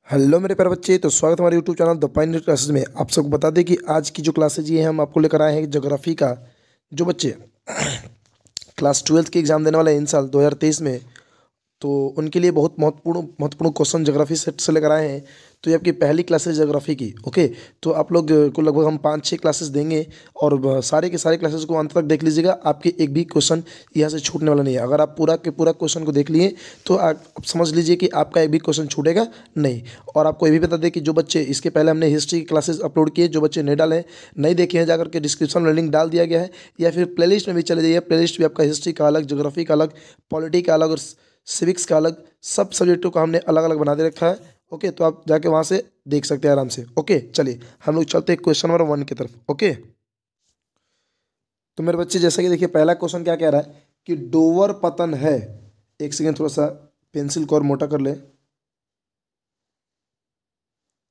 Hello मेरे प्यारे बच्चे, तो स्वागत है हमारे YouTube channel the pioneer classes में। आप सबको बता दें कि आज की जो क्लासेज ये हैं हम आपको लेकर आए हैं ज्योग्राफी का। जो बच्चे क्लास 12th की एग्ज़ाम देने वाले हैं इन साल 2023 में, तो उनके लिए बहुत महत्वपूर्ण महत्वपूर्ण क्वेश्चन ज्योग्राफी सेट से लेकर आए हैं। तो ये आपकी पहली क्लास है ज्योग्राफी की। ओके, तो आप लोग को लगभग हम 5-6 क्लासेस देंगे और सारे के सारे क्लासेस को अंत तक देख लीजिएगा। आपके एक भी क्वेश्चन यहाँ से छूटने वाला नहीं है। अगर आप पूरा के पूरा क्वेश्चन को देख लिए तो आप समझ लीजिए कि आपका एक भी क्वेश्चन छूटेगा नहीं। और आपको ये भी बता दें कि जो बच्चे इसके पहले हमने हिस्ट्री की क्लासेस अपलोड किए, जो बच्चे नहीं डाले हैं, नहीं देखे हैं, जाकर के डिस्क्रिप्शन में लिंक डाल दिया गया है, या फिर प्लेलिस्ट में भी चले जाइए। प्लेलिस्ट भी आपका हिस्ट्री का अलग, ज्योग्राफी का अलग, पॉलिटी का अलग और सिविक्स का अलग, सब सब्जेक्टों का हमने अलग अलग बना दे रखा है। ओके, तो आप जाके वहाँ से देख सकते हैं आराम से। ओके, चलिए हम लोग चलते हैं क्वेश्चन नंबर 1 की तरफ। ओके, तो मेरे बच्चे जैसा कि देखिए पहला क्वेश्चन क्या कह रहा है कि डोवर पतन है। एक सेकेंड, थोड़ा सा पेंसिल को और मोटा कर ले।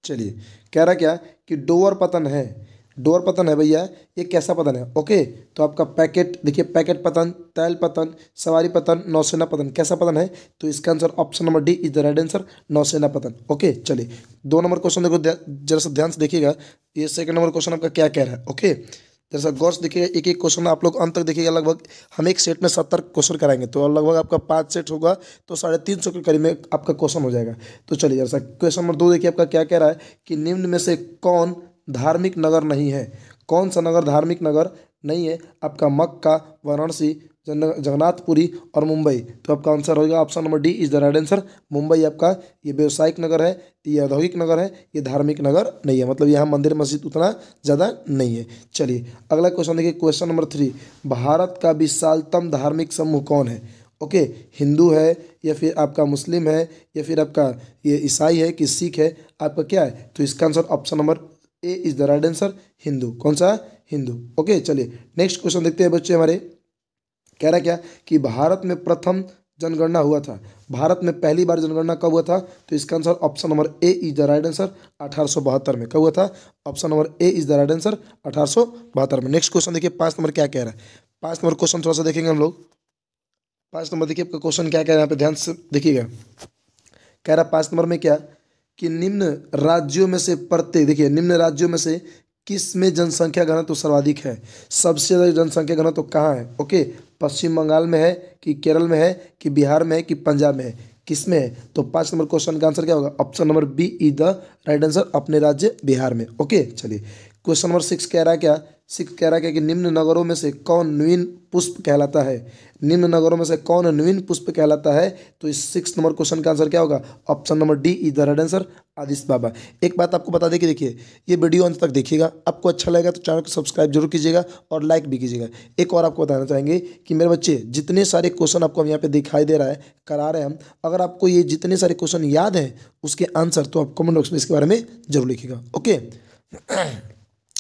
चलिए, कह रहा क्या कि डोवर पतन है। डोवर पतन है भैया, ये कैसा पतन है? ओके, तो आपका पैकेट देखिए, पैकेट पतन, तैल पतन, सवारी पतन, नौसेना पतन, कैसा पतन है? तो इसका answer option number D is the right answer, नौसेना पतन। ओके, चलिए 2 नंबर क्वेश्चन देखो, जरा सा ध्यान से देखिएगा। ये सेकंड नंबर क्वेश्चन आपका क्या कह रहा है? ओके, जरा सा गौर से देखिएगा, एक एक क्वेश्चन आप लोग अंत तक देखिएगा। लगभग हम एक सेट में 70 क्वेश्चन कराएंगे, तो लगभग आपका 5 सेट होगा, तो 350 के करीब में आपका क्वेश्चन हो जाएगा। तो चलिए जरा सा क्वेश्चन नंबर 2 देखिए, आपका क्या कह रहा है कि निम्न में से कौन धार्मिक नगर नहीं है? कौन सा नगर धार्मिक नगर नहीं है? आपका मक्का, वाराणसी, जगन्नाथपुरी और मुंबई। तो आपका आंसर होगा option number D is the right answer, Mumbai. आपका ये व्यावसायिक नगर है, ये औद्योगिक नगर है, ये धार्मिक नगर नहीं है। मतलब यहाँ मंदिर मस्जिद उतना ज़्यादा नहीं है। चलिए अगला क्वेश्चन देखिए, क्वेश्चन नंबर 3, भारत का विशालतम धार्मिक समूह कौन है? ओके, हिंदू है, या फिर आपका मुस्लिम है, या फिर आपका ये ईसाई है कि सिख है? आपका क्या है? तो इसका answer option number A is the right answer, Hindu. कौन सा? हिंदू। ओके, चलिए नेक्स्ट क्वेश्चन देखते हैं बच्चे हमारे। कह रहा क्या कि भारत में प्रथम जनगणना हुआ था। भारत में पहली बार जनगणना कब हुआ था? तो इसका answer option number A is the right answer, 1872 में। कब हुआ था? Option number A is the right answer, 1872 में। नेक्स्ट क्वेश्चन देखिए 5 नंबर क्या कह रहा है। 5 नंबर क्वेश्चन थोड़ा सा देखेंगे हम लोग। 5 नंबर देखिए आपका क्वेश्चन क्या कह रहा है, यहाँ पे ध्यान से देखिएगा। कह रहा 5 नंबर में क्या कि निम्न राज्यों में से प्रत्येक, देखिए निम्न राज्यों में से किस में जनसंख्या घनत्व सर्वाधिक है? सबसे ज़्यादा जनसंख्या घनत्व कहाँ है? ओके, पश्चिम बंगाल में है कि केरल में है कि बिहार में है कि पंजाब में है? किस में है? तो 5 नंबर क्वेश्चन का आंसर क्या होगा? Option number B is the right answer, अपने राज्य बिहार में। ओके, चलिए क्वेश्चन नंबर 6 कह रहा है क्या? 6 कह रहा है क्या कि निम्न नगरों में से कौन न्वीन पुष्प कहलाता है? निम्न नगरों में से कौन न्वीन पुष्प कहलाता है? तो इस 6 नंबर क्वेश्चन का आंसर क्या होगा? Option number D is the right answer, Aadish Baba. एक बात आपको बता दें कि देखिए ये वीडियो अंत तक देखिएगा, आपको अच्छा लगेगा तो चैनल को सब्सक्राइब जरूर कीजिएगा और लाइक भी कीजिएगा। एक और आपको बताना चाहेंगे कि मेरे बच्चे जितने सारे क्वेश्चन आपको हम यहाँ पे दिखाई दे रहा है, करा रहे हैं हम, अगर आपको ये जितने सारे क्वेश्चन याद हैं उसके आंसर, तो आप कमेंट बॉक्स में इसके बारे में जरूर लिखिएगा। ओके,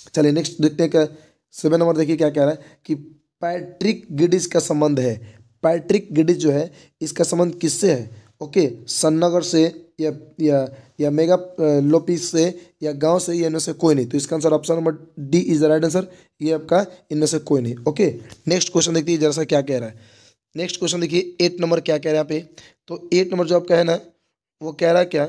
चलिए नेक्स्ट देखते हैं। 7 नंबर देखिए क्या कह रहा है कि पैट्रिक गिडिस का संबंध है। पैट्रिक गिडिस जो है इसका संबंध किससे है? ओके, सन्नगर से या या मेगा लोपिस से या गांव से, या इनमें से कोई नहीं। तो इसका answer option number D is the right answer, ये आपका इनमें से कोई नहीं। ओके, नेक्स्ट क्वेश्चन देखिए जरा सा क्या कह रहा है। नेक्स्ट क्वेश्चन देखिए 8 नंबर क्या कह रहा है यहाँ पे। तो 8 नंबर जो आपका है ना, वो कह रहा है क्या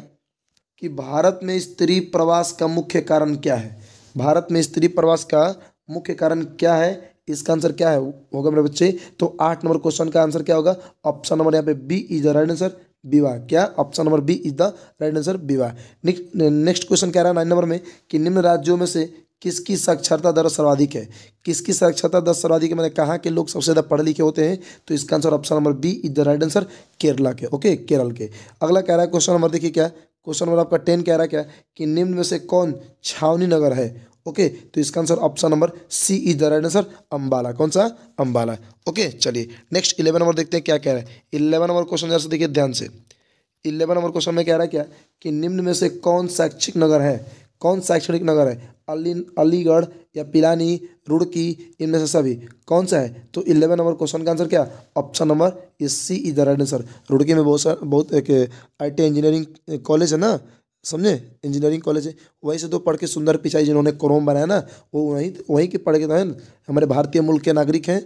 कि भारत में स्त्री प्रवास का मुख्य कारण क्या है? भारत में स्त्री प्रवास का मुख्य कारण क्या है? इसका आंसर क्या है होगा मेरे बच्चे? तो 8 नंबर क्वेश्चन का आंसर क्या होगा? ऑप्शन नंबर यहाँ पे B is the right answer, विवाह। क्या? Option number B is the right answer, विवाह। नेक्स्ट क्वेश्चन कह रहा है 9 नंबर में कि निम्न राज्यों में से किसकी साक्षरता दर सर्वाधिक है? किसकी साक्षरता दर सर्वाधिक है? मैंने कहा कि लोग सबसे ज़्यादा पढ़े लिखे होते हैं, तो इसका answer option number B is the right answer, Kerala के। ओके, केरल के। अगला कह रहा है क्वेश्चन नंबर देखिए क्या, क्वेश्चन नंबर आपका 10 कह रहा है क्या कि निम्न में से कौन छावनी नगर है? ओके, तो इसका answer option number C is the right answer, Ambala. कौन सा? अंबाला। ओके, चलिए नेक्स्ट 11 नंबर देखते हैं क्या कह रहा है। 11 नंबर क्वेश्चन जैसे देखिए ध्यान से। 11 नंबर क्वेश्चन में कह रहा है क्या कि निम्न में से कौन शैक्षिक नगर है? कौन शैक्षणिक नगर है? अलीगढ़ या पिलानी, रुड़की, इनमें से सभी कौन सा है? तो 11 नंबर क्वेश्चन का आंसर क्या? Option number C is the right answer. Roorkee में बहुत एक IT इंजीनियरिंग कॉलेज है ना, समझे, इंजीनियरिंग कॉलेज है। वहीं से तो पढ़ के सुंदर पिचाई जिन्होंने क्रोम बनाया ना, वो वहीं के पढ़ के तो है, हमारे भारतीय मूल के नागरिक हैं।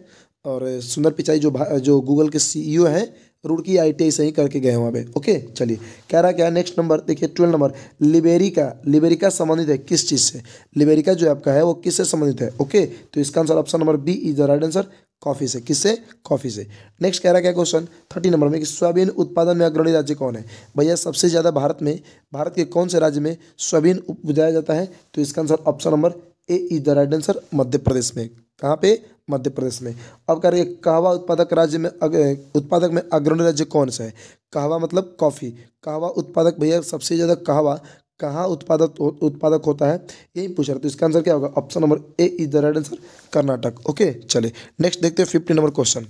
और सुंदर पिचाई जो गूगल के CEO हैं, रुड़की ITI से ही करके गए हैं वहाँ पे। ओके चलिए, कह रहा क्या है नेक्स्ट नंबर देखिए 12 नंबर, लिबेरिका संबंधित है किस चीज़ से? लिबेरिका जो आपका है वो किससे संबंधित है? ओके, तो इसका answer option number B is the right answer, coffee से। किससे? कॉफी से। नेक्स्ट कह रहा है क्या क्वेश्चन 30 नंबर में कि सोयाबीन उत्पादन में अग्रणी राज्य कौन है? भैया सबसे ज़्यादा भारत के कौन से राज्य में सोयाबीन उपजाया जाता है? तो इसका answer option number A is the right answer, Madhya Pradesh में। कहाँ पे? मध्य प्रदेश में। अब कह रहे हैं कहवा उत्पादक में अग्रणी राज्य कौन सा है? कहवा मतलब कॉफ़ी। कहवा उत्पादक भैया सबसे ज़्यादा कहवा कहाँ उत्पादक होता है, यही पूछ रहा है। तो इसका आंसर क्या होगा? Option number A is the right answer, Karnataka. Okay चलिए नेक्स्ट देखते हैं 50 नंबर क्वेश्चन।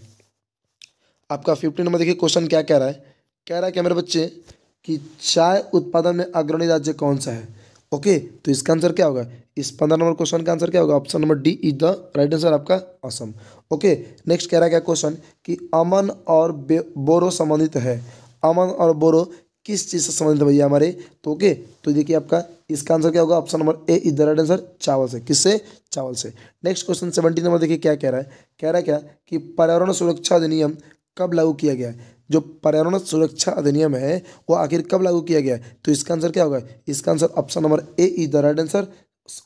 आपका 50 नंबर देखिए क्वेश्चन क्या कह रहा है। कह रहा है क्या मेरे बच्चे कि चाय उत्पादन में अग्रणी राज्य कौन सा है? ओके, तो इसका आंसर क्या होगा? इस 15 नंबर क्वेश्चन का आंसर क्या होगा? Option number D is the right answer आपका, असम। ओके नेक्स्ट कह रहा है क्या क्वेश्चन कि अमन और बोरो संबंधित है। अमन और बोरो किस चीज़ से संबंधित है भैया हमारे? तो ओके, तो देखिए आपका इसका आंसर क्या होगा? Option number A is the right answer, चावल से। किससे? चावल से। नेक्स्ट क्वेश्चन 70 नंबर देखिए क्या कह रहा है। कह रहा है क्या कि पर्यावरण सुरक्षा अधिनियम कब लागू किया गया है? जो पर्यावरण सुरक्षा अधिनियम है वो आखिर कब लागू किया गया है? तो इसका आंसर क्या होगा? इसका answer option number A is the right answer,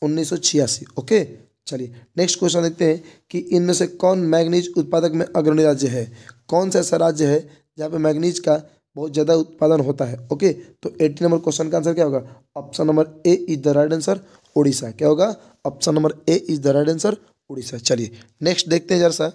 1986। Okay चलिए नेक्स्ट क्वेश्चन देखते हैं कि इनमें से कौन मैग्नीज उत्पादक में अग्रणी राज्य है? कौन सा ऐसा राज्य है जहाँ पे मैग्नीज का बहुत ज़्यादा उत्पादन होता है? ओके, तो 80 नंबर क्वेश्चन का आंसर क्या होगा? Option number A is the right answer, Orissa. क्या होगा? Option number A is the right answer, Orissa. चलिए नेक्स्ट देखते हैं जरा सा।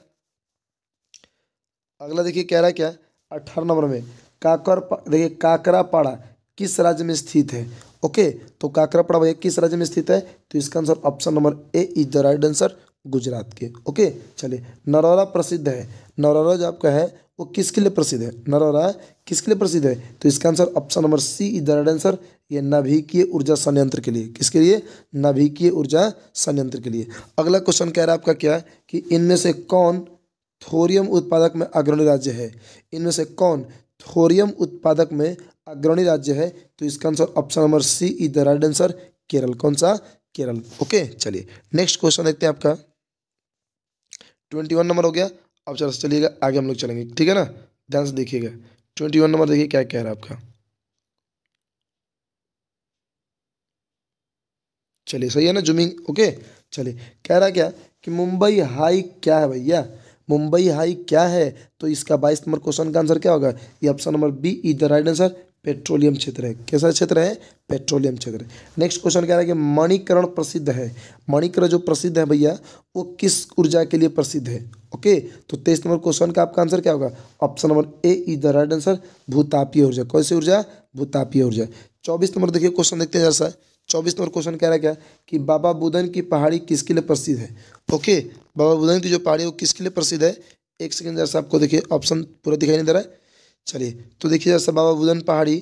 अगला देखिए कह रहा है क्या 18 नंबर में देखिए काकरापाड़ा किस राज्य में स्थित है? ओके, तो काकरापाड़ा भैया किस राज्य में स्थित है? तो इसका answer option number A is the right answer, Gujarat के। ओके चलिए, नरौरा प्रसिद्ध है। नरौरा जो आपका है वो किसके लिए प्रसिद्ध है? नरौरा किसके लिए प्रसिद्ध है? तो इसका answer option number C is the right answer, ये नाभिकीय ऊर्जा संयंत्र के लिए। किसके लिए? नाभिकीय ऊर्जा संयंत्र के लिए। अगला क्वेश्चन कह रहा है आपका क्या कि इनमें से कौन थोरियम उत्पादक में अग्रणी राज्य है? इनमें से कौन थोरियम उत्पादक में अग्रणी राज्य है? तो इसका answer option number C is the right answer, Kerala. कौन सा? केरल। ओके चलिए नेक्स्ट क्वेश्चन देखते हैं आपका 21 नंबर हो गया। अब चलिएगा आगे हम लोग चलेंगे, ठीक है ना, ध्यान से देखिएगा। 21 नंबर देखिए क्या कह रहा है आपका। चलिए सही है ना, जूमिंग। ओके चलिए, कह रहा क्या कि मुंबई हाई क्या है भैया? मुंबई हाई क्या है? तो इसका 22 नंबर क्वेश्चन का आंसर क्या होगा? ये option number B is the right answer, petroleum क्षेत्र है। कैसा क्षेत्र है? पेट्रोलियम क्षेत्र। नेक्स्ट क्वेश्चन कह रहा है कि मणिकरण प्रसिद्ध है। मणिकरण जो प्रसिद्ध है भैया वो किस ऊर्जा के लिए प्रसिद्ध है? ओके, तो 23 नंबर क्वेश्चन का आपका आंसर क्या होगा? Option number A is the right answer, भूतापीय ऊर्जा। कौन सी ऊर्जा? भूतापीय ऊर्जा। 24 नंबर देखिए क्वेश्चन देखते हैं जैसा। 24 नंबर क्वेश्चन कह रहा है क्या कि बाबा बुदन की पहाड़ी किसके लिए प्रसिद्ध है? ओके, बाबा बुदन की जो पहाड़ी है वो किसके लिए प्रसिद्ध है? एक सेकंड जैसा आपको देखिए ऑप्शन पूरा दिखाई नहीं दे रहा है। चलिए तो देखिए जैसा बाबा बुदन पहाड़ी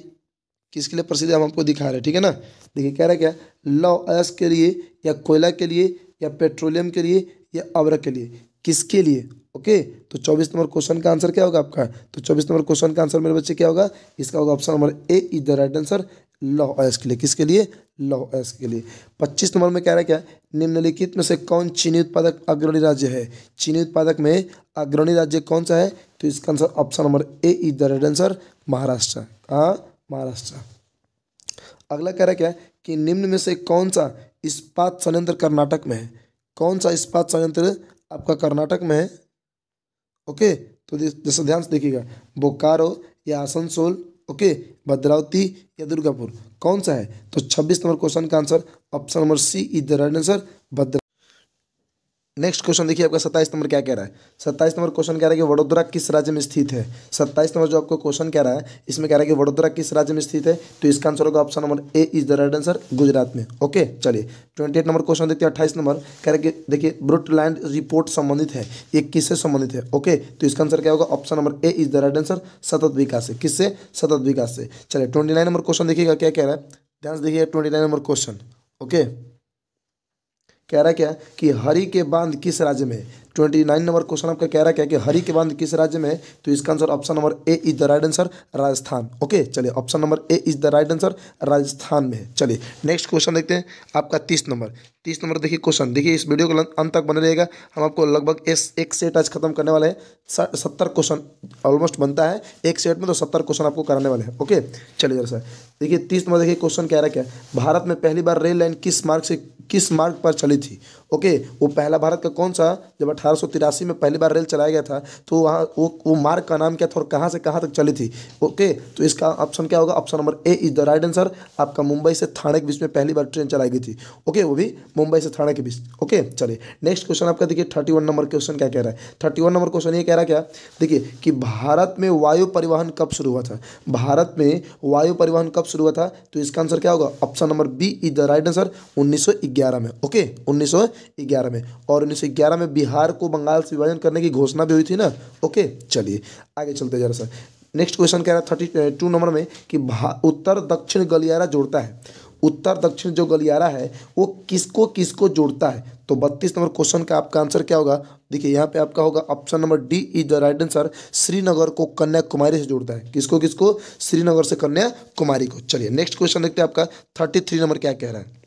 किसके लिए प्रसिद्ध है हम आपको दिखा रहे हैं, ठीक है ना। देखिए कह रहा है क्या, लौह अयस्क के लिए या कोयला के लिए या पेट्रोलियम के लिए या अब्रक के लिए, किसके लिए? ओके, तो 24 नंबर क्वेश्चन का आंसर क्या होगा आपका? तो 24 नंबर क्वेश्चन का आंसर मेरे बच्चे क्या होगा? इसका होगा option number A is the right answer, लौह अयस्क के लिए। किसके लिए? लौह अयस्क के लिए। 25 नंबर में कह रहा है क्या, निम्नलिखित में से कौन चीनी उत्पादक अग्रणी राज्य है? चीनी उत्पादक में अग्रणी राज्य कौन सा है? तो इसका answer option number A is the right answer, Maharashtra. हाँ, महाराष्ट्र। अगला कह रहा है क्या कि निम्न में से कौन सा इस्पात संयंत्र कर्नाटक में है? कौन सा इस्पात संयंत्र आपका कर्नाटक में है? ओके, तो जैसे ध्यान से देखिएगा, बोकारो या आसनसोल, ओके, भद्रावती या दुर्गापुर, कौन सा है? तो 26 नंबर क्वेश्चन का answer option number C is the right answer, Bhadra. Next question देखिए आपका 27 नंबर क्या कह रहा है। 27 नंबर क्वेश्चन कह रहा है कि वडोदरा किस राज्य में स्थित है? 27 नंबर जो आपको क्वेश्चन कह रहा है इसमें कह रहा है कि वडोदरा किस राज्य में स्थित है? तो इसका आंसर होगा option number A is the right answer, Gujarat में। ओके चलिए 28 नंबर क्वेश्चन देखते हैं। 28 नंबर कह रहा है कि देखिए ब्रुटलैंड रिपोर्ट संबंधित है, ये किससे संबंधित है? ओके, तो इसका आंसर क्या होगा? Option number A is the right answer, सतत विकास से। किससे? सतत विकास से। चलिए 29 नंबर क्वेश्चन देखिएगा क्या कह रहा है, ध्यान से देखिए 29 नंबर क्वेश्चन। ओके, कह रहा है क्या कि हरि के बांध किस राज्य में है? 29 नंबर क्वेश्चन आपका कह रहा है क्या कि हरी के बांध किस राज्य में है, तो इसका answer option number A is the right answer, Rajasthan. Okay चलिए, option number A is the right answer, Rajasthan में है। चलिए नेक्स्ट क्वेश्चन देखते हैं आपका 30 नंबर देखिए क्वेश्चन, देखिए इस वीडियो को अंत तक बने रहेगा। हम आपको लगभग एक सेट आज खत्म करने वाले हैं। 70 क्वेश्चन ऑलमोस्ट बनता है एक सेट में, तो 70 क्वेश्चन आपको कराने वाले हैं। ओके चलिए जरा सा देखिए 30 नंबर देखिए क्वेश्चन कह रहा है क्या, भारत में पहली बार रेल लाइन किस मार्ग पर चली थी। ओके वो पहला भारत का कौन सा, जब 1883 में पहली बार रेल चलाया गया था, तो वहाँ वो मार्ग का नाम क्या था और कहाँ से कहाँ तक चली थी। ओके तो इसका ऑप्शन क्या होगा, option number A is the right answer. आपका मुंबई से थाने के बीच में पहली बार ट्रेन चलाई गई थी। ओके वो भी मुंबई से थाने के बीच। ओके चलिए नेक्स्ट क्वेश्चन आपका देखिए 31 नंबर क्वेश्चन क्या कह रहा है। 31 नंबर क्वेश्चन ये कह रहा है क्या, देखिए कि भारत में वायु परिवहन कब शुरू हुआ था। भारत में वायु परिवहन कब शुरू हुआ था, तो इसका आंसर क्या होगा, option number B is the right answer, 1911 में। ओके 1911 में, और 1911 में बिहार को बंगाल से विभाजन करने की घोषणा भी हुई थी ना। ओके चलिए आगे चलते जरा सा। नेक्स्ट क्वेश्चन कह रहा है 32 नंबर में कि उत्तर दक्षिण गलियारा जोड़ता है। उत्तर दक्षिण जो गलियारा है वो किसको किसको जोड़ता है, तो 32 नंबर क्वेश्चन का आपका आंसर क्या होगा, देखिए यहाँ पे आपका होगा option number D is the right answer, Srinagar को कन्याकुमारी से जोड़ता है। किसको किसको, श्रीनगर से कन्याकुमारी को। चलिए नेक्स्ट क्वेश्चन देखते हैं आपका 33 नंबर क्या कह रहा है।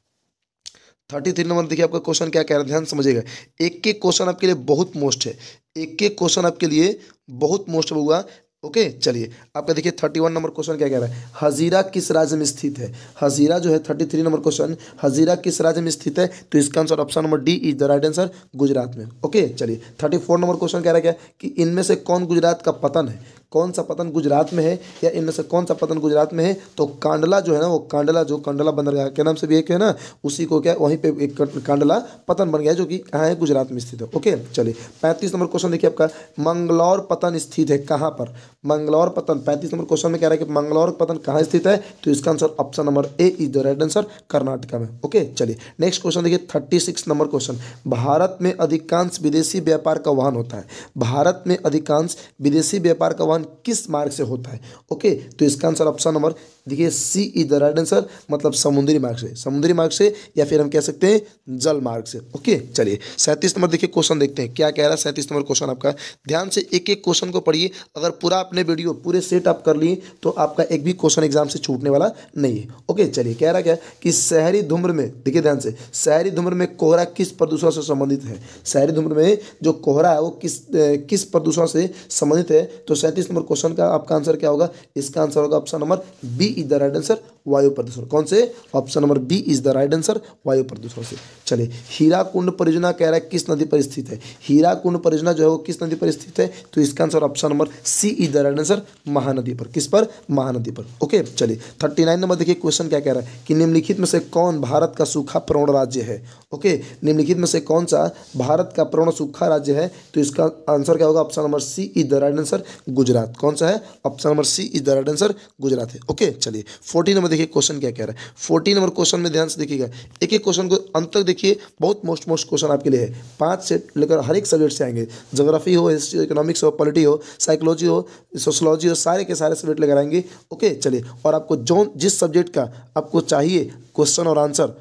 33 नंबर देखिए आपका क्वेश्चन क्या कह रहा है, ध्यान समझिएगा। एक एक क्वेश्चन आपके लिए बहुत मोस्ट है, एक एक क्वेश्चन आपके लिए बहुत मोस्ट होगा। ओके चलिए आपका देखिए 31 नंबर क्वेश्चन क्या कह रहा है, हजीरा किस राज्य में स्थित है। हजीरा जो है 33 नंबर क्वेश्चन, हजीरा किस राज्य में स्थित है, तो इसका answer option number D is the right answer, Gujarat में। ओके चलिए 34 नंबर क्वेश्चन कह रहा है क्या कि इनमें से कौन गुजरात का पतन है, कौन सा पतन गुजरात में है, या इनमें से कौन सा पतन गुजरात में है, तो कांडला जो है ना, वो कांडला जो कांडला बंदरगाह के नाम से भी एक है ना, उसी को क्या वहीं पे एक कांडला पतन बन गया जो कि कहाँ है, गुजरात में स्थित है। ओके चलिए 35 नंबर क्वेश्चन देखिए आपका, मंगलौर पतन स्थित है कहाँ पर, मंगलौर पतन 35 नंबर क्वेश्चन में कह रहा है कि मंगलौर पतन कहाँ स्थित है, तो इसका answer option number A is the right answer, Karnataka में। ओके चलिए नेक्स्ट क्वेश्चन देखिए 36 नंबर क्वेश्चन, भारत में अधिकांश विदेशी व्यापार का वहन होता है। भारत में अधिकांश विदेशी व्यापार का वहन किस मार्ग से होता है। ओके तो इसका आंसर ऑप्शन नंबर देखिए सी इज द राइट आंसर, मतलब समुद्री मार्ग से, समुद्री मार्ग से, या फिर हम कह सकते हैं जल मार्ग से। ओके चलिए 37 नंबर देखिए क्वेश्चन देखते हैं क्या कह रहा है। 37 नंबर क्वेश्चन आपका, ध्यान से एक एक क्वेश्चन को पढ़िए। अगर पूरा आपने वीडियो पूरे सेट आप कर लिए तो आपका एक भी क्वेश्चन एग्जाम से छूटने वाला नहीं है। ओके चलिए कह रहा क्या कि शहरी धूम्र में, देखिए ध्यान से, शहरी धूम्र में कोहरा किस प्रदूषण से संबंधित है। शहरी धूम्र में जो कोहरा है वो किस प्रदूषण से संबंधित है, तो 37 नंबर क्वेश्चन का आपका आंसर क्या होगा, इसका आंसर होगा option number B is the right answer, वायु प्रदूषण। कौन से, option number B is the right answer, वायु प्रदूषण से। चलिए हीराकुंड परियोजना कह रहा है किस नदी पर स्थित है। हीराकुंड परियोजना जो है वो किस नदी पर स्थित है, तो इसका answer option number C is the right answer, Mahanadi पर। किस पर, महानदी पर। ओके चलिए 39 नंबर देखिए क्वेश्चन क्या कह रहा है कि निम्नलिखित में से कौन भारत का सूखा प्रवण राज्य है। ओके निम्नलिखित में से कौन सा भारत का प्रवण सूखा राज्य है, तो इसका आंसर क्या होगा, option number C is the right answer, Gujarat. कौन सा है, option number C is the right answer, Gujarat है। ओके चलिए 40 नंबर देखिए क्वेश्चन क्या कह रहा है। 40 नंबर क्वेश्चन में ध्यान से देखिएगा, एक एक क्वेश्चन को अंत तक देखिए, बहुत मोस्ट क्वेश्चन आपके लिए है। 5 सेट लेकर हर एक सब्जेक्ट से आएंगे, ज्योग्राफी हो, हिस्ट्री, इकोनॉमिक्स हो, पॉलिटी हो, साइकोलॉजी हो, सोशोलॉजी हो, सारे के सारे सब्जेक्ट लेकर आएंगे। ओके चलिए, और आपको जो जिस सब्जेक्ट का आपको चाहिए क्वेश्चन और answer,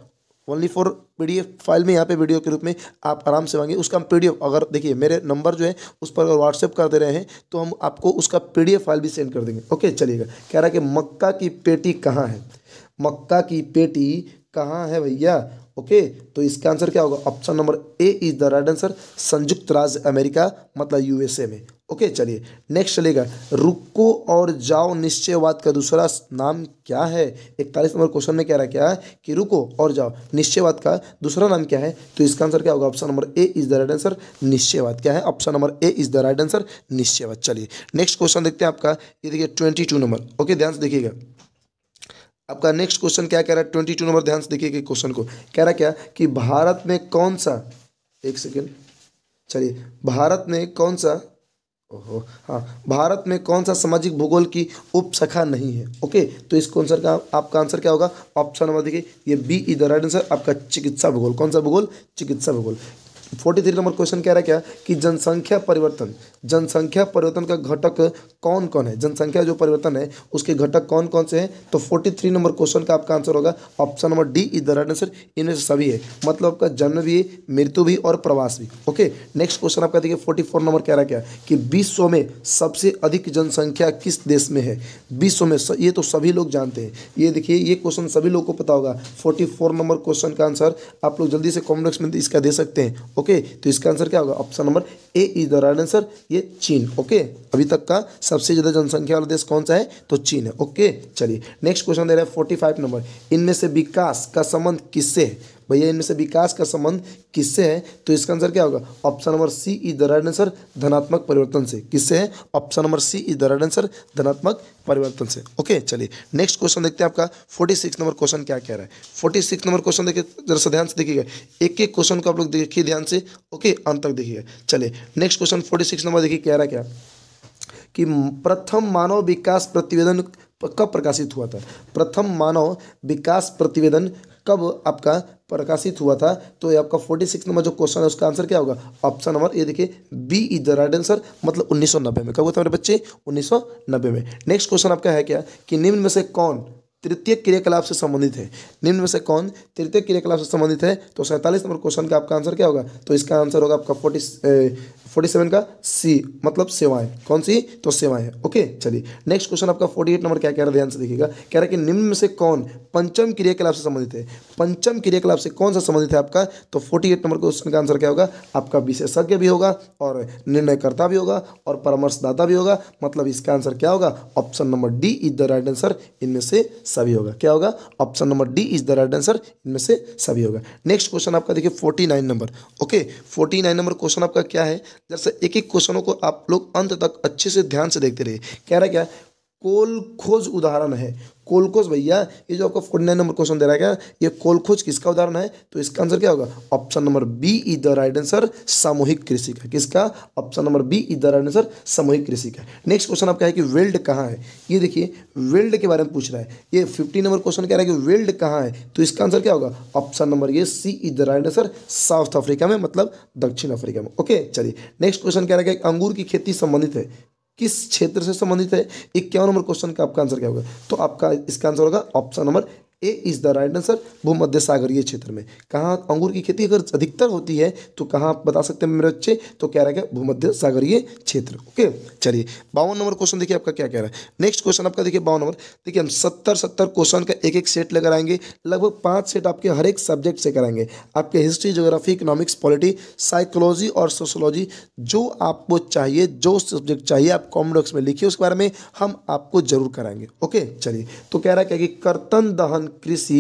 only for PDF file में यहाँ पे वीडियो के रूप में आप आराम से मांगे। उसका हम PDF, अगर देखिए मेरे नंबर जो है उस पर अगर व्हाट्सएप कर दे रहे हैं तो हम आपको उसका PDF फाइल भी सेंड कर देंगे। ओके चलिएगा, कह रहा है कि मक्का की पेटी कहाँ है, मक्का की पेटी कहाँ है भैया। ओके तो इसका आंसर क्या होगा, option number A is the right answer, संयुक्त राज्य अमेरिका, मतलब USA में। ओके चलिए नेक्स्ट चलेगा, रुको और जाओ निश्चयवाद का दूसरा नाम क्या है। 41 नंबर क्वेश्चन में कह रहा है क्या कि रुको और जाओ निश्चयवाद का दूसरा नाम क्या है, तो इसका आंसर क्या होगा, option number A is the right answer, निश्चयवाद। क्या है, option number A is the right answer, निश्चयवाद। चलिए नेक्स्ट क्वेश्चन देखते हैं आपका, ये देखिए 22 नंबर। ओके ध्यान से देखिएगा, आपका नेक्स्ट क्वेश्चन क्या कह रहा है, 22 नंबर, ध्यान से देखिए क्वेश्चन को। कह रहा क्या कि भारत में कौन सा, एक सेकेंड, चलिए भारत में कौन सा, ओहो हाँ, भारत में कौन सा सामाजिक भूगोल की उपशाखा नहीं है। ओके तो इसको आंसर का आपका आंसर क्या होगा, ऑप्शन नंबर देखिए, ये B is the right answer, आपका चिकित्सा भूगोल। कौन सा भूगोल, चिकित्सा भूगोल। 43 नंबर क्वेश्चन कह रहा है क्या कि जनसंख्या परिवर्तन का घटक कौन कौन है, जनसंख्या जो परिवर्तन है उसके घटक कौन कौन से हैं। तो 43 नंबर क्वेश्चन का आपका आंसर होगा option number D is the right answer, इनमें से सभी है, मतलब आपका जन्म भी, मृत्यु भी और प्रवास भी। ओके, नेक्स्ट क्वेश्चन आपका देखिए 44 नंबर कह रहा है क्या कि विश्व में सबसे अधिक जनसंख्या किस देश में है। विश्व में ये तो सभी लोग जानते हैं, ये देखिए ये क्वेश्चन सभी लोग को पता होगा। 44 नंबर क्वेश्चन का आंसर आप लोग जल्दी से कमेंट बॉक्स में इसका दे सकते हैं। ओके, तो इसका आंसर क्या होगा, option number A is the right answer, ये चीन। ओके, अभी तक का सबसे ज्यादा जनसंख्या वाला देश कौन सा है, तो चीन है। ओके, चलिए नेक्स्ट क्वेश्चन दे रहा है 45 नंबर, इनमें से विकास का संबंध किससे है। भैया इनमें से विकास का संबंध किससे है, तो इसका आंसर क्या होगा, option number C is the right answer, धनात्मक परिवर्तन से। किससे है, option number C is the right answer, धनात्मक परिवर्तन से। ओके, चलिए नेक्स्ट क्वेश्चन देखते हैं आपका 46 नंबर क्वेश्चन क्या कह रहा है। 46 नंबर क्वेश्चन देखिए जरा सा ध्यान से देखिएगा, एक एक क्वेश्चन को आप लोग देखिए ध्यान से। ओके, अंत तक देखिएगा। चलिए नेक्स्ट क्वेश्चन 46 नंबर देखिए कह रहा है क्या कि प्रथम मानव विकास प्रतिवेदन कब प्रकाशित हुआ था। प्रथम मानव विकास प्रतिवेदन कब आपका प्रकाशित हुआ था, तो ये आपका 46 नंबर जो क्वेश्चन है उसका आंसर क्या होगा, ऑप्शन नंबर ये देखिए B is the right answer, मतलब 1990 में। कब हुआ था मेरे बच्चे, 1990 में। नेक्स्ट क्वेश्चन आपका है क्या कि निम्न में से कौन तृतीय क्रियाकलाप से संबंधित है। निम्न में से कौन तृतीय क्रियाकलाप से संबंधित है, तो 47 नंबर क्वेश्चन का आपका आंसर क्या होगा, तो इसका आंसर होगा आपका 47 का सी, मतलब सेवाएं। कौन सी, तो सेवाएं है। ओके, चलिए नेक्स्ट क्वेश्चन आपका 48 नंबर क्या कह रहा है, ध्यान से देखिएगा। कह रहा है कि निम्न में से कौन पंचम क्रियाकलाप से संबंधित है। पंचम क्रियाकलाप से कौन सा संबंधित है आपका, तो 48 नंबर क्वेश्चन का आंसर क्या होगा, आपका विशेषज्ञ भी होगा और निर्णयकर्ता भी होगा और परामर्शदाता भी होगा, मतलब इसका आंसर क्या होगा, option number D is the right answer, इनमें से सभी होगा। क्या होगा, option number D is the right answer, इनमें से सभी होगा। नेक्स्ट क्वेश्चन आपका देखिए 49 नंबर। ओके, 49 नंबर क्वेश्चन आपका क्या है, जैसे एक एक क्वेश्चनों को आप लोग अंत तक अच्छे से ध्यान से देखते रहिए। कह रहा है क्या, कोल खोज उदाहरण है। कोल खोज भैया ये जो आपको 49 नंबर क्वेश्चन दे रहा है क्या, ये कोल खोज किसका उदाहरण है, तो इसका आंसर क्या होगा, option number B is the right answer, सामूहिक कृषि का। किसका, option number B is the right answer, सामूहिक कृषि का। नेक्स्ट क्वेश्चन आपका है कि वेल्ड कहाँ है। ये देखिए वेल्ड के बारे में पूछ रहा है, ये 50 नंबर क्वेश्चन कह रहा है कि वेल्ड कहाँ है, तो इसका आंसर क्या होगा, ऑप्शन नंबर ये C is the right answer, South Africa में, मतलब दक्षिण अफ्रीका में। ओके, चलिए नेक्स्ट क्वेश्चन कह रहा है कि अंगूर की खेती संबंधित है, किस क्षेत्र से संबंधित है। 51 नंबर क्वेश्चन का आपका आंसर क्या होगा, तो आपका इसका आंसर होगा option number A is the right answer, भूमध्य सागरीय क्षेत्र में। कहाँ अंगूर की खेती अगर अधिकतर होती है तो कहाँ आप बता सकते हैं मेरे बच्चे, तो कह रहा है क्या, भूमध्य सागरीय क्षेत्र। ओके, चलिए 52 नंबर क्वेश्चन देखिए आपका क्या कह रहा है। नेक्स्ट क्वेश्चन आपका देखिए 52 नंबर, देखिए हम 70 क्वेश्चन का एक एक सेट लेकर आएंगे, लगभग 5 सेट आपके हर एक सब्जेक्ट से कराएंगे, आपके history, geography, economics, polity, psychology और सोशोलॉजी, जो आपको चाहिए, जो सब्जेक्ट चाहिए आप कमेंट बॉक्स में लिखिए, उसके बारे में हम आपको जरूर कराएंगे। ओके, चलिए तो कह रहा है क्या कि कर्तन दहन कृषि,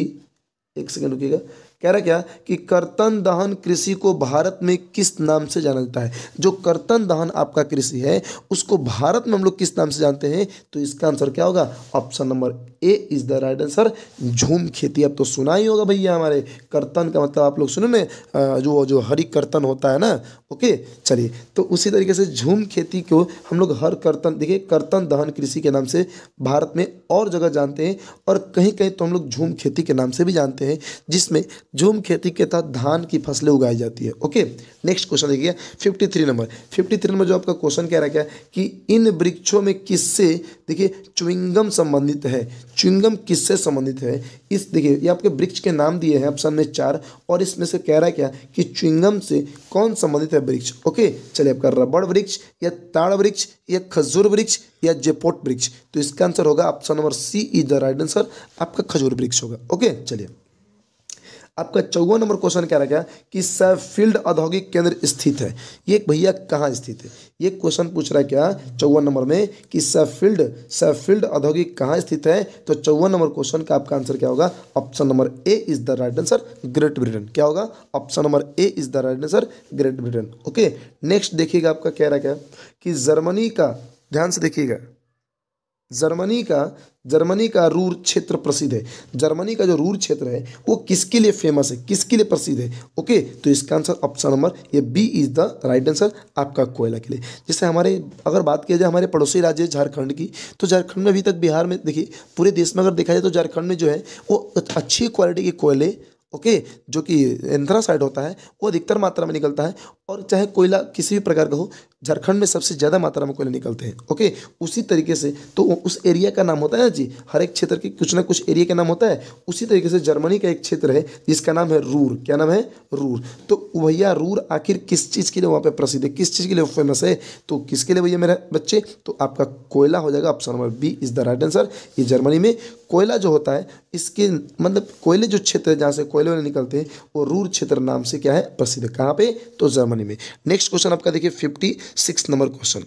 एक सेकंड रुकिएगा, कह रहा है क्या कि कर्तन दहन कृषि को भारत में किस नाम से जाना जाता है। जो कर्तन दहन आपका कृषि है उसको भारत में हम लोग किस नाम से जानते हैं, तो इसका आंसर क्या होगा, option number A is the right answer, झूम खेती। अब तो सुना ही होगा भैया, हमारे कर्तन का मतलब आप लोग सुने ना, जो हरी कर्तन होता है ना। ओके, चलिए तो उसी तरीके से झूम खेती को हम लोग हर कर्तन, देखिए कर्तन दहन कृषि के नाम से भारत में और जगह जानते हैं, और कहीं कहीं तो हम लोग झूम खेती के नाम से भी जानते हैं, जिसमें झूम खेती के तहत धान की फसलें उगाई जाती है। ओके, नेक्स्ट क्वेश्चन देखिए 53 नंबर। 53 नंबर जो आपका क्वेश्चन कह रहा है क्या कि इन वृक्षों में किससे, देखिए च्युइंगम संबंधित है। च्युइंगम किससे संबंधित है, इस देखिए ये आपके वृक्ष के नाम दिए हैं ऑप्शन में 4, और इसमें से कह रहा है क्या कि च्युइंगम से कौन संबंधित है वृक्ष। ओके, चलिए आपका रबड़ वृक्ष या ताड़ वृक्ष या खजूर वृक्ष या जेपोट वृक्ष, तो इसका आंसर होगा option number C is the right answer, आपका खजूर वृक्ष होगा। ओके, चलिए आपका 54 नंबर क्वेश्चन कह रहा है क्या कि सैफील्ड औद्योगिक केंद्र स्थित है। ये भैया कहाँ स्थित है, ये क्वेश्चन पूछ रहा है क्या 54 नंबर में कि सैफील्ड औद्योगिक कहाँ स्थित है, तो 54 नंबर क्वेश्चन का आपका आंसर क्या होगा, option number A is the right answer, great Britain. क्या होगा, option number A is the right answer, great Britain. Okay, next देखिएगा आपका कह रहा है क्या कि जर्मनी का, ध्यान से देखिएगा, जर्मनी का रूर क्षेत्र प्रसिद्ध है। जर्मनी का जो रूर क्षेत्र है वो किसके लिए फेमस है, किसके लिए प्रसिद्ध है। ओके, तो इसका आंसर ऑप्शन नंबर ये B is the right answer, आपका कोयला के लिए। जैसे हमारे अगर बात किया जाए हमारे पड़ोसी राज्य झारखंड की, तो झारखंड में अभी तक, बिहार में देखिए, पूरे देश में अगर देखा जाए तो झारखंड में जो है वो अच्छी क्वालिटी के कोयले ओके, जो कि एंथ्रासाइड होता है वो अधिकतर मात्रा में निकलता है। और चाहे कोयला किसी भी प्रकार का हो, झारखंड में सबसे ज़्यादा मात्रा में कोयला निकलते हैं। ओके, उसी तरीके से तो उस एरिया का नाम होता है जी, हर एक क्षेत्र के कुछ ना कुछ एरिया का नाम होता है। उसी तरीके से जर्मनी का एक क्षेत्र है जिसका नाम है रूर। क्या नाम है? रूर। तो भैया रूर आखिर किस चीज़ के लिए वहाँ पे प्रसिद्ध है, किस चीज़ के लिए फेमस है? तो किसके लिए भैया मेरे बच्चे? तो आपका कोयला हो जाएगा, option number B is the right answer. ये जर्मनी में कोयला जो होता है, इसके मतलब कोयले जो क्षेत्र है जहाँ से कोयले वाले निकलते हैं वो रूर क्षेत्र नाम से क्या है? प्रसिद्ध है। कहाँ पे? तो जर्मनी में। नेक्स्ट क्वेश्चन आपका देखिए 56 नंबर क्वेश्चन,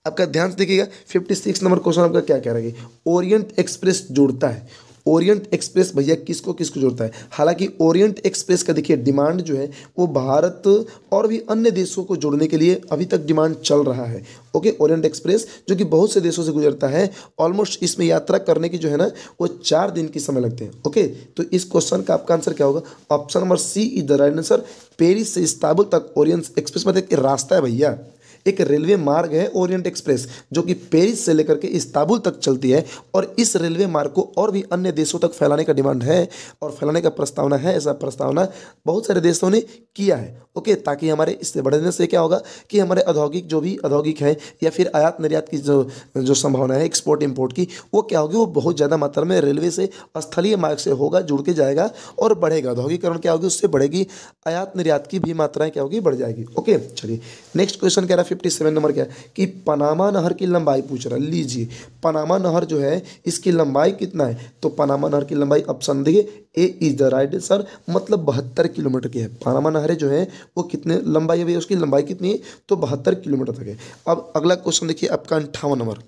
आपका ध्यान से देखिएगा। 56 नंबर क्वेश्चन आपका क्या कह रहा है? ओरिएंट एक्सप्रेस जोड़ता है। ओरिएंट एक्सप्रेस भैया किसको किसको जोड़ता है? हालांकि ओरिएंट एक्सप्रेस का देखिए डिमांड जो है वो भारत और भी अन्य देशों को जोड़ने के लिए अभी तक डिमांड चल रहा है। ओके, ओरिएंट एक्सप्रेस जो कि बहुत से देशों से गुजरता है, ऑलमोस्ट इसमें यात्रा करने की जो है ना वो 4 दिन की समय लगते हैं। ओके, तो इस क्वेश्चन का आपका आंसर क्या होगा? Option number C is the right answer. Paris से इस्तांबुल तक ओरिएंट एक्सप्रेस मतलब एक रास्ता है भैया, एक रेलवे मार्ग है ओरिएंट एक्सप्रेस, जो कि पेरिस से लेकर के इस्तांबुल तक चलती है। और इस रेलवे मार्ग को और भी अन्य देशों तक फैलाने का डिमांड है और फैलाने का प्रस्तावना है। ऐसा प्रस्तावना बहुत सारे देशों ने किया है। ओके, ताकि हमारे इससे बढ़ने से क्या होगा कि हमारे औद्योगिक जो भी औद्योगिक है या फिर आयात निर्यात की जो संभावना है एक्सपोर्ट इम्पोर्ट की, वो क्या होगी? वो बहुत ज़्यादा मात्रा में रेलवे से स्थलीय मार्ग से होगा, जुड़ के जाएगा और बढ़ेगा। औद्योगिकरण क्या होगी? उससे बढ़ेगी, आयात निर्यात की भी मात्राएं क्या होगी? बढ़ जाएगी। ओके, चलिए नेक्स्ट क्वेश्चन कह रहा है 57 नंबर क्या है कि पनामा नहर की लंबाई पूछ रहा है। लीजिए, पनामा नहर जो है इसकी लंबाई कितना है? तो पनामा नहर की लंबाई ऑप्शन देखिए ए इज द राइट आंसर, मतलब 72 किलोमीटर की है। पनामा नहर जो है वो कितने लंबाई है भैया? उसकी लंबाई कितनी है? तो 72 किलोमीटर तक है। अब अगला क्वेश्चन देखिए आपका 58 नंबर।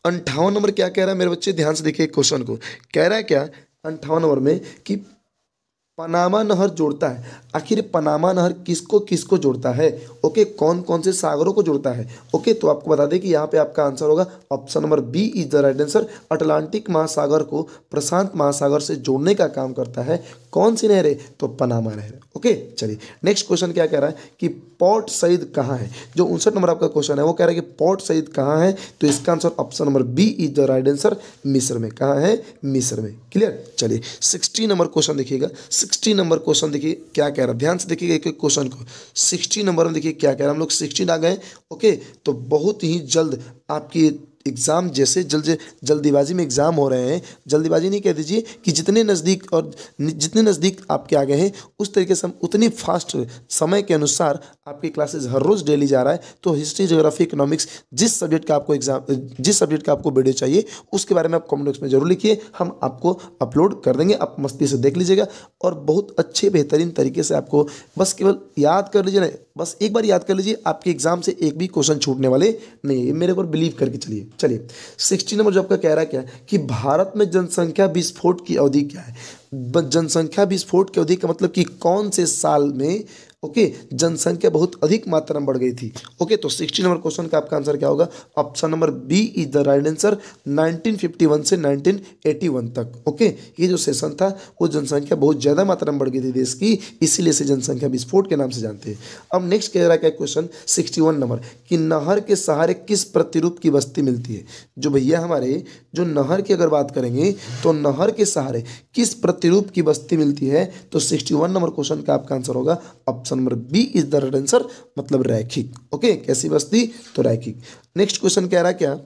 58 नंबर क्या कह रहा है मेरे बच्चे? ध्यान से देखिए क्वेश्चन को। कह रहा है क्या 58 नंबर में कि पनामा नहर जोड़ता है। आखिर पनामा नहर किसको किसको जोड़ता है? ओके, कौन कौन से सागरों को जोड़ता है? ओके, तो आपको बता दें कि यहाँ पे आपका आंसर होगा option number B is the right answer. Atlantic महासागर को प्रशांत महासागर से जोड़ने का काम करता है कौन सी नहर है? तो पनामा नहर। ओके, चलिए नेक्स्ट क्वेश्चन क्या कह रहा है कि पोर्ट सईद कहाँ है? जो 59 नंबर आपका क्वेश्चन है वो कह रहा है कि पोर्ट सईद कहाँ है? तो इसका answer option number B is the right answer, मिस्र में। कहाँ है? मिस्र में। क्लियर? चलिए 60 नंबर क्वेश्चन देखिएगा। 60 नंबर क्वेश्चन देखिए क्या कह रहा है, ध्यान से देखिएगा एक एक क्वेश्चन को। 60 नंबर में देखिए क्या कह रहा है, हम लोग 16 आ गए। ओके, तो बहुत ही जल्द आपकी एग्ज़ाम जैसे जल्दीबाजी में एग्ज़ाम हो रहे हैं, जल्दीबाजी नहीं कह दीजिए कि जितने नज़दीक और जितने नज़दीक आपके आ गए हैं उस तरीके से हम उतनी फास्ट समय के अनुसार आपकी क्लासेस हर रोज़ डेली जा रहा है। तो हिस्ट्री, ज्योग्राफी, इकोनॉमिक्स जिस सब्जेक्ट का आपको जिस सब्जेक्ट का आपको वीडियो चाहिए उसके बारे में आप कमेंट बॉक्स में जरूर लिखिए, हम आपको अपलोड कर देंगे। आप मस्ती से देख लीजिएगा और बहुत अच्छे बेहतरीन तरीके से आपको बस केवल याद कर लीजिए ना, बस एक बार याद कर लीजिए, आपके एग्जाम से एक भी क्वेश्चन छूटने वाले नहीं है, मेरे ऊपर बिलीव करके चलिए। चलिए 60 नंबर जो आपका कह रहा है क्या कि भारत में जनसंख्या विस्फोट की अवधि क्या है? जनसंख्या विस्फोट की अवधि का मतलब कि कौन से साल में ओके जनसंख्या बहुत अधिक मात्रा में बढ़ गई थी? ओके, तो 60 नंबर क्वेश्चन का आपका आंसर क्या होगा? Option number B is the right answer, 1951 से 1981 तक। ओके, ये जो सेशन था वो जनसंख्या बहुत ज़्यादा मात्रा में बढ़ गई थी देश की, इसीलिए से जनसंख्या विस्फोट के नाम से जानते हैं। अब नेक्स्ट कह रहा है क्या क्वेश्चन 61 नंबर कि नहर के सहारे किस प्रतिरूप की बस्ती मिलती है? जो भैया हमारे जो नहर की अगर बात करेंगे तो नहर के सहारे किस प्रतिरूप की बस्ती मिलती है? तो 61 नंबर क्वेश्चन का आपका आंसर होगा option number B is the right answer, मतलब रैखिक। ओके, कैसी बस्ती? तो रैखिक। नेक्स्ट क्वेश्चन कह रहा है क्या?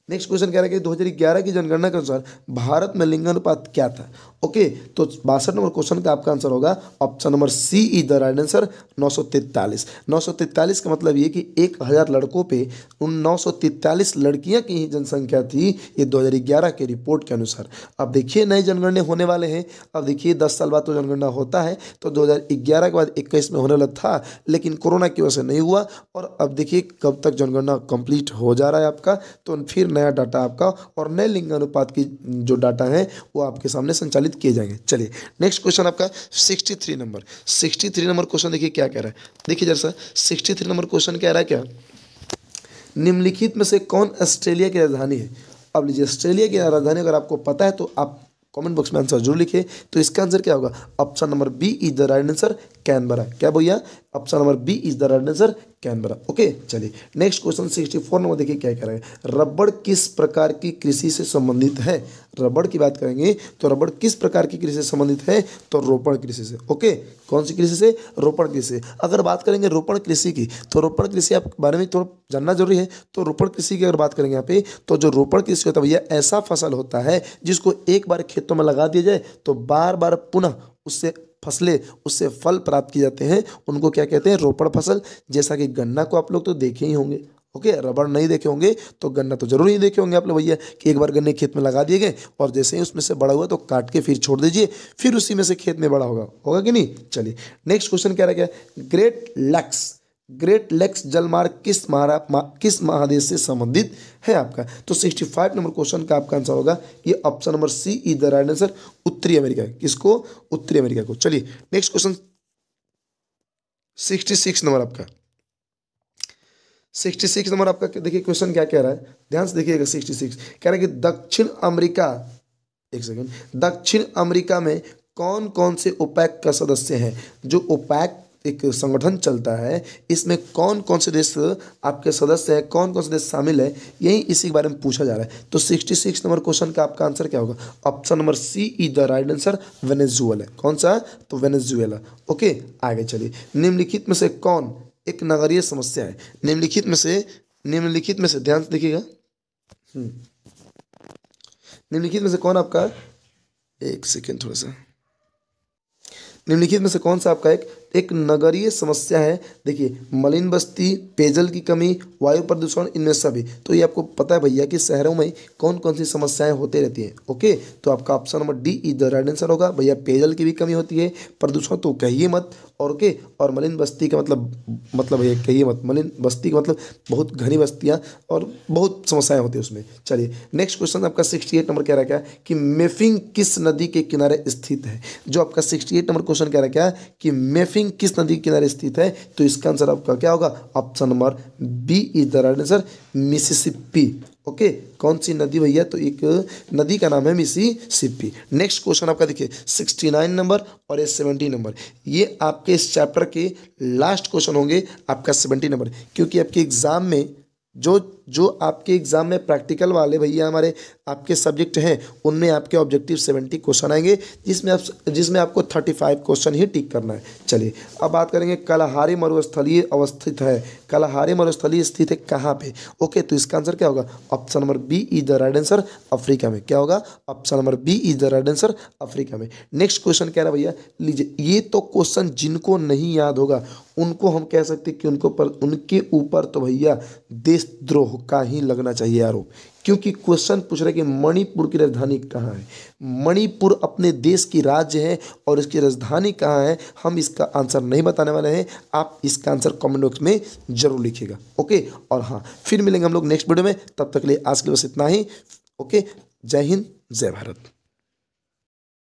नेक्स्ट क्वेश्चन कह रहा है कि 2011 की जनगणना के अनुसार भारत में लिंगानुपात क्या था? ओके, तो 62 नंबर क्वेश्चन का आपका आंसर होगा option number C is the right answer, 943। 943 का मतलब ये कि 1000 लड़कों पे उन 943 लड़कियां की ही जनसंख्या थी, ये 2011 के रिपोर्ट के अनुसार। अब देखिए नए जनगणने होने वाले हैं, अब देखिए 10 साल बाद तो जनगणना होता है, तो 2011 के बाद 21 में होने वाला था, लेकिन कोरोना की वजह से नहीं हुआ। और अब देखिए कब तक जनगणना कंप्लीट हो जा रहा है आपका, तो फिर नया डाटा आपका और नए लिंगानुपात की जो डाटा है वो आपके सामने संचालित किए जाएंगे। चलिए नेक्स्ट क्वेश्चन आपका 63 नंबर। 63 नंबर क्वेश्चन देखिए क्या कह रहा है, देखिए जरा सा 63 नंबर क्वेश्चन कह रहा है क्या, निम्नलिखित में से कौन ऑस्ट्रेलिया की राजधानी है? अब लीजिए ऑस्ट्रेलिया की राजधानी अगर आपको पता है तो आप कमेंट बॉक्स में आंसर जरूर लिखिए। तो इसका आंसर क्या होगा? Option number B is the right answer, Canberra. क्या भैया? Option number B is the right answer, Canberra. Okay चलिए नेक्स्ट क्वेश्चन 64 नंबर देखिए क्या कह रहा है। रबड़ किस प्रकार की कृषि से संबंधित है? रबड़ की बात करेंगे तो रबड़ किस प्रकार की कृषि से संबंधित है? तो रोपण कृषि से। ओके कौन सी कृषि से? रोपण कृषि। अगर बात करेंगे रोपण कृषि की तो रोपण कृषि आप बारे में थोड़ा जानना जरूरी है। तो रोपण कृषि की अगर बात करेंगे यहाँ पे तो जो रोपण कृषि होता है भैया ऐसा फसल होता है जिसको एक बार खेतों में लगा दिया जाए तो बार बार पुनः उससे फसलें उससे फल प्राप्त किए जाते हैं, उनको क्या कहते हैं? रोपण फसल। जैसा कि गन्ना को आप लोग तो देखे ही होंगे। ओके रबड़ नहीं देखे होंगे तो गन्ना तो जरूर ही देखे होंगे आप लोग भैया कि एक बार गन्ने खेत में लगा दिए गए और जैसे ही उसमें से बड़ा हुआ तो काट के फिर छोड़ दीजिए, फिर उसी में से खेत में बड़ा होगा कि नहीं। चलिए नेक्स्ट क्वेश्चन क्या रह गया। ग्रेट लेक्स जलमार्ग किस महादेश से संबंधित है आपका? तो 65 नंबर क्वेश्चन का आपका आंसर होगा ये option number C is the right answer, उत्तरी अमेरिका। किसको? उत्तरी अमेरिका को। चलिए नेक्स्ट क्वेश्चन 66 नंबर आपका। 66 नंबर आपका देखिए क्वेश्चन क्या कह रहा है, ध्यान से देखिएगा। 66 कह रहा है कि दक्षिण अमेरिका, एक सेकंड, दक्षिण अमेरिका में कौन कौन से ओपेक का सदस्य हैं? जो ओपेक एक संगठन चलता है इसमें कौन कौन से देश आपके सदस्य हैं, कौन कौन से देश शामिल है, यही इसी के बारे में पूछा जा रहा है। तो 66 नंबर क्वेश्चन का आपका आंसर क्या होगा? Option number C is the right answer, Venezuela. कौन सा? तो वेनेजुएला। ओके आगे चलिए। निम्नलिखित में से कौन एक नगरीय समस्या है? निम्नलिखित में से ध्यान से देखिएगा। निम्नलिखित में से कौन आपका, एक सेकेंड थोड़ा सा, निम्नलिखित में से कौन सा आपका एक नगरीय समस्या है? देखिए मलिन बस्ती, पेयजल की कमी, वायु प्रदूषण, इनमें सभी। तो ये आपको पता है भैया कि शहरों में कौन कौन सी समस्याएं होती रहती हैं। ओके तो आपका option number D is the right answer होगा भैया। पेयजल की भी कमी होती है, प्रदूषण तो कहिए मत, और ओके और मलिन बस्ती का मतलब भैया कहिए मत, मलिन बस्ती का मतलब बहुत घनी बस्तियाँ और बहुत समस्याएं होती है उसमें। चलिए नेक्स्ट क्वेश्चन आपका 68 नंबर कह रहा है क्या कि मेफिंग किस नदी के किनारे स्थित है? जो आपका 68 नंबर क्वेश्चन कह रहा है क्या कि मेफिंग किस नदी के किनारे स्थित है? तो इसका आंसर आपका क्या होगा? Option number B is the right answer, Mississippi. Okay कौन सी नदी भैया? तो एक नदी का नाम है मिसिसिपी। नेक्स्ट क्वेश्चन आपका देखिए 69 नंबर और ये 70 नंबर, ये आपके इस चैप्टर के लास्ट क्वेश्चन होंगे आपका 70 नंबर, क्योंकि आपके एग्जाम में जो आपके एग्जाम में प्रैक्टिकल वाले भैया हमारे आपके सब्जेक्ट हैं उनमें आपके ऑब्जेक्टिव 70 क्वेश्चन आएंगे जिसमें आपको 35 क्वेश्चन ही टिक करना है। चलिए अब बात करेंगे कलाहारी मरुस्थलीय अवस्थित है। कलाहारी मरुस्थलीय स्थित है कहाँ पे? ओके तो इसका आंसर क्या होगा? Option number B is the right answer, Africa में। क्या होगा? Option number B is the right answer, Africa में। नेक्स्ट क्वेश्चन कह रहा है भैया, लीजिए ये तो क्वेश्चन जिनको नहीं याद होगा उनको हम कह सकते कि उनके ऊपर तो भैया देशद्रोह का ही लगना चाहिए यारो, क्योंकि क्वेश्चन पूछ रहे कि मणिपुर की राजधानी कहाँ है। मणिपुर अपने देश की राज्य है और इसकी राजधानी कहाँ है हम इसका आंसर नहीं बताने वाले हैं, आप इसका आंसर कमेंट बॉक्स में जरूर लिखिएगा। ओके और हाँ फिर मिलेंगे हम लोग नेक्स्ट वीडियो में, तब तक के लिए आज के लिए बस इतना ही। ओके जय हिंद जय भारत।